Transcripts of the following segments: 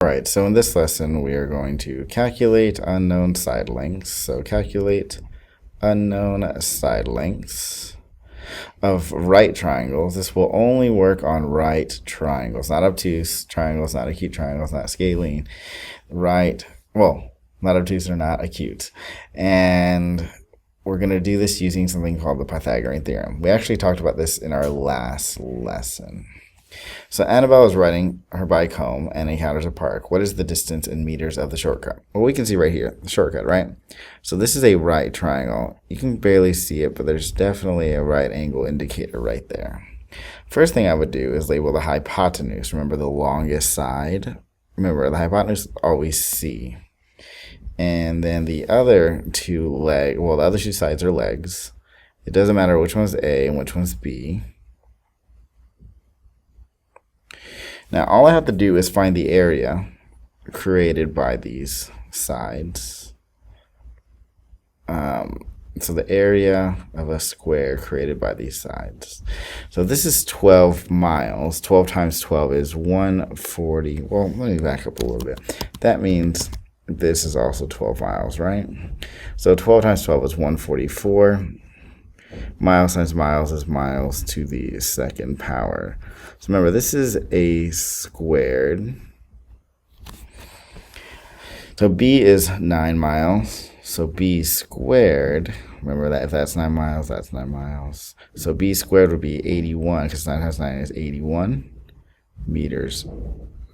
Right, so in this lesson, we are going to calculate unknown side lengths. So calculate unknown side lengths of right triangles. This will only work on right triangles, not obtuse triangles, not acute triangles, not scalene. Right, well, not obtuse or not acute. And we're going to do this using something called the Pythagorean theorem. We actually talked about this in our last lesson. So Annabelle is riding her bike home and encounters a park. What is the distance in meters of the shortcut? Well, we can see right here, the shortcut, right? So this is a right triangle. You can barely see it, but there's definitely a right angle indicator right there. First thing I would do is label the hypotenuse. Remember the longest side? Remember, the hypotenuse is always C. And then the other two the other two sides are legs. It doesn't matter which one's A and which one's B. Now, all I have to do is find the area created by these sides. So the area of a square created by these sides. So this is 12 miles. 12 times 12 is 140. Well, let me back up a little bit. That means this is also 12 miles, right? So 12 times 12 is 144. Miles times miles is miles to the second power. So remember, this is a squared. So B is 9 miles. So B squared, remember that if that's 9 miles, that's 9 miles. So B squared would be 81, because 9 times 9 is 81 meters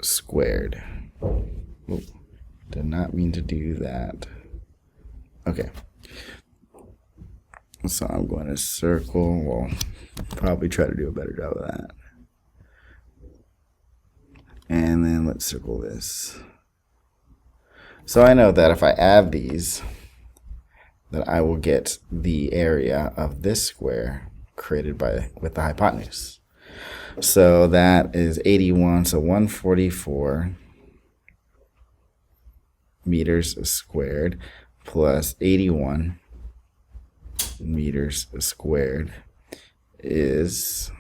squared. Ooh, did not mean to do that. Okay. So I'm going to circle. Well, probably try to do a better job of that. And then let's circle this. So I know that if I add these, that I will get the area of this square created with the hypotenuse. So that is 81, so 144 meters squared plus 81 meters squared is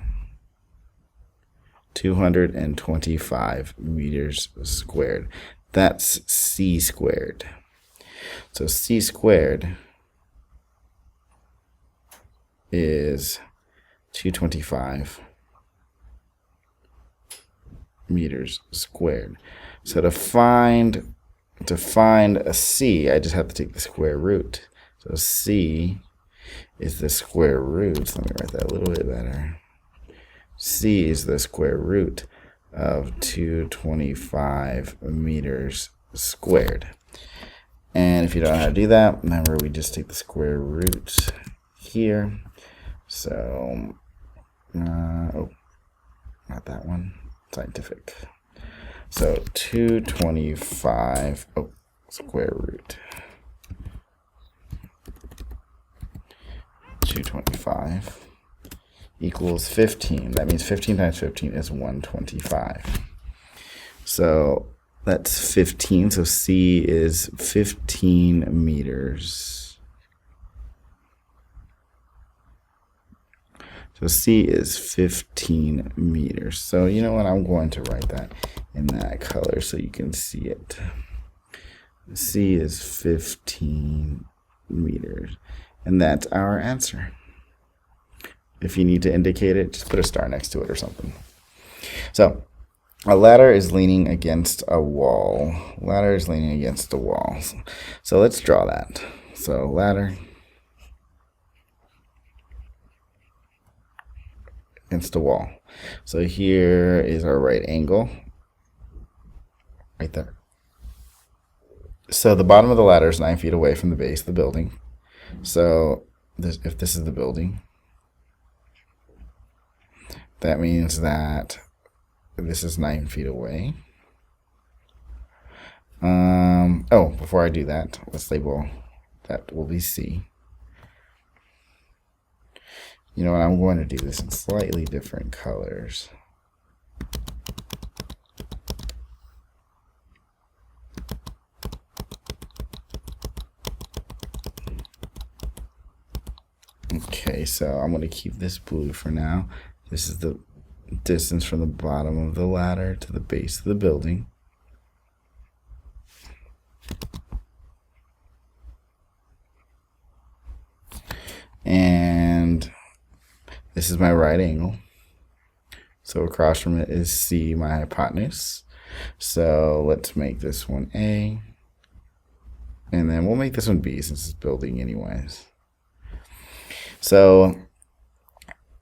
225 meters squared. That's C squared. So C squared is 225 meters squared. So to find a C, I just have to take the square root. So C is the square root. So let me write that a little bit better. C is the square root of 225 meters squared. And if you don't know how to do that, remember we just take the square root here. So, oh, not that one, scientific. So 225, square root. 225 equals 15. That means 15 times 15 is 125. So that's 15. So C is 15 meters. So C is 15 meters. So you know what? I'm going to write that in that color so you can see it. C is 15 meters. And that's our answer. If you need to indicate it, just put a star next to it or something. So a ladder is leaning against a wall. Ladder is leaning against a wall. So let's draw that. So ladder against a wall. So here is our right angle. Right there. So the bottom of the ladder is 9 feet away from the base of the building. So if this is the building, that means that this is 9 feet away. Before I do that, let's label that will be C. You know what? I'm going to do this in slightly different colors. Okay, so I'm going to keep this blue for now. This is the distance from the bottom of the ladder to the base of the building. And this is my right angle. So across from it is C, my hypotenuse. So let's make this one A. And then we'll make this one B since it's building anyways. So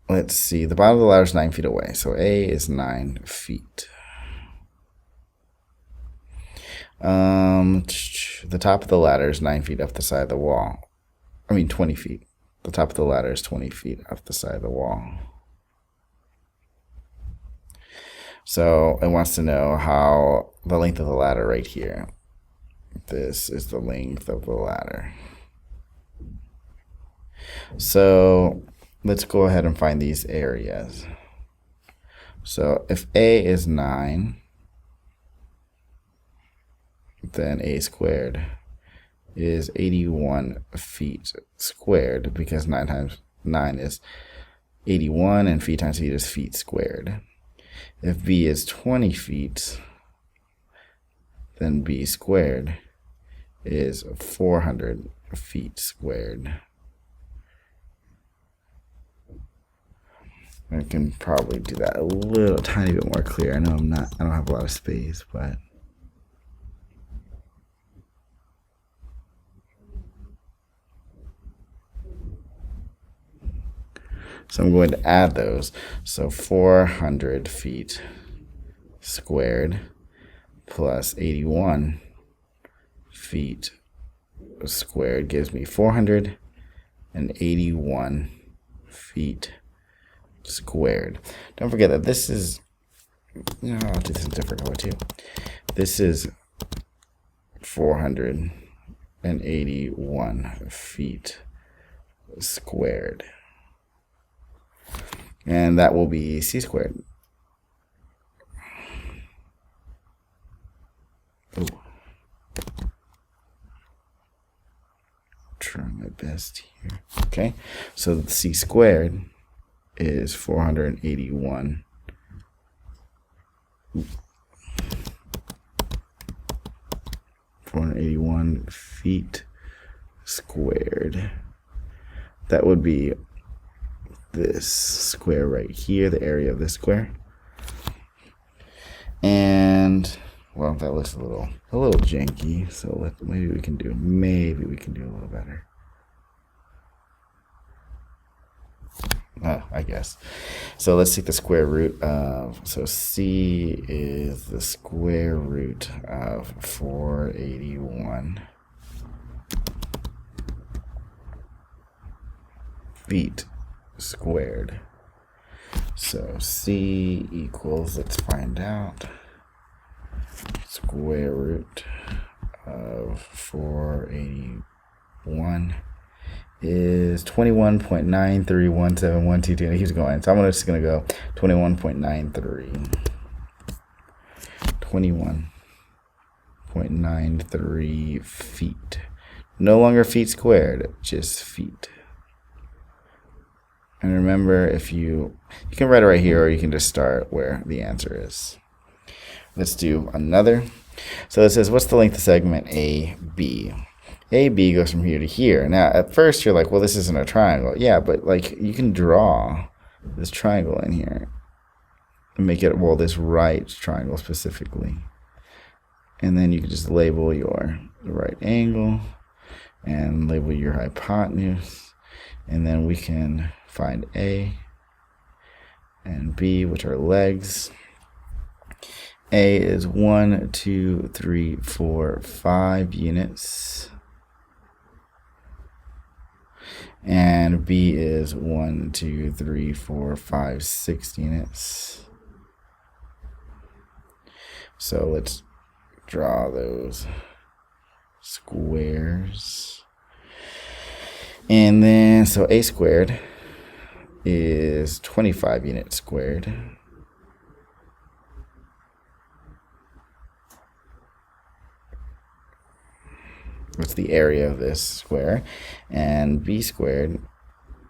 let's see. The bottom of the ladder is 9 feet away. So A is 9 feet. The top of the ladder is 9 feet up the side of the wall. 20 feet. The top of the ladder is 20 feet up the side of the wall. So it wants to know how the length of the ladder right here. This is the length of the ladder. So let's go ahead and find these areas. So if A is 9, then A squared is 81 feet squared, because 9 times 9 is 81, and feet times feet is feet squared. If B is 20 feet, then B squared is 400 feet squared. I can probably do that a little tiny bit more clear. I know I don't have a lot of space, but so I'm going to add those. So 400 feet squared plus 81 feet squared gives me 481 feet squared. Don't forget that this is, I'll do this in a different color too. This is 481 feet squared. And that will be C squared. Oh. Try my best here. Okay, so C squared is 481. 481 feet squared. That would be this square right here, the area of this square. And well, that looks a little janky, so maybe we can do a little better. I guess. So let's take the square root of, so C is the square root of 481 feet squared. So C equals, let's find out, square root of 481 is 21.931712, and it keeps going. So I'm just going to go 21.93. 21.93 feet. No longer feet squared, just feet. And remember, if you can write it right here, or you can just start where the answer is. Let's do another. So it says, what's the length of segment AB? AB goes from here to here. Now, at first, you're like, well, this isn't a triangle. Yeah, but like you can draw this triangle in here and make it, well, this right triangle specifically. And then you can just label your right angle and label your hypotenuse. And then we can find A and B, which are legs. A is 1, 2, 3, 4, 5 units. And B is 1, 2, 3, 4, 5, 6 units. So let's draw those squares. And then, so A squared is 25 units squared. What's the area of this square? And B squared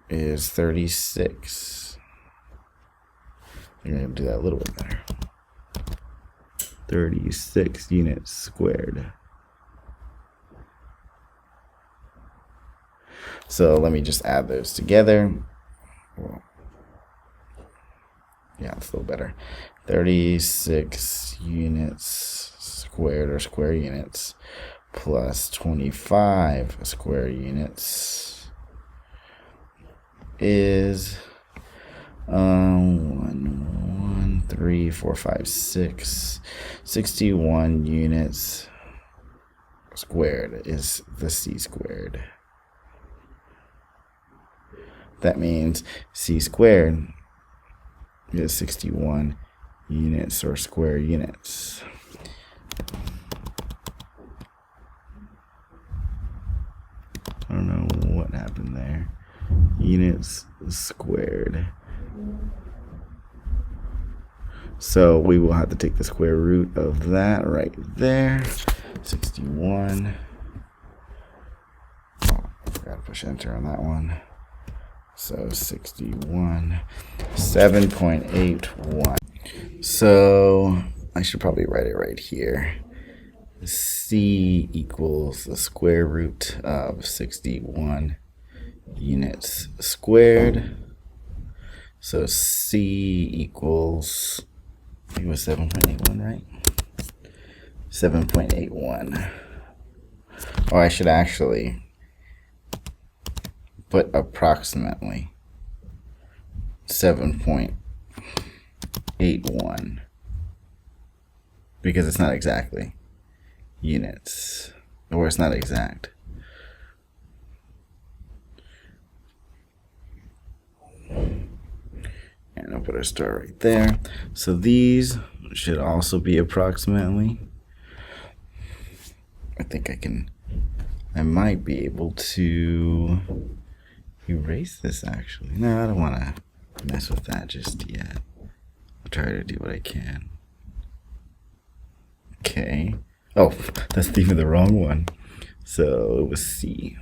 is 36. I'm going to do that a little bit better. 36 units squared. So let me just add those together. Well, yeah, it's a little better. 36 units squared, or square units, plus 25 square units is 1, 3, 4, 5, 6. 61 units squared is the c squared. That means c squared is 61 units, or square units. I don't know what happened there. Units squared. So we will have to take the square root of that right there. 61. Oh, I forgot to push enter on that one. So 61, 7.81. So I should probably write it right here. C equals the square root of 61 units squared. So C equals, I think it was 7.81, right? 7.81. Oh, I should actually put approximately 7.81 because it's not exactly units, or it's not exact. And I'll put a star right there. So these should also be approximately. I think I might be able to erase this actually. No, I don't want to mess with that just yet. I'll try to do what I can. Okay. Oh, that's even the wrong one. So it was C.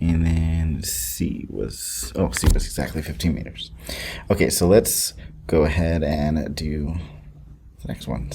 And then C was exactly 15 meters. Okay, so let's go ahead and do the next one.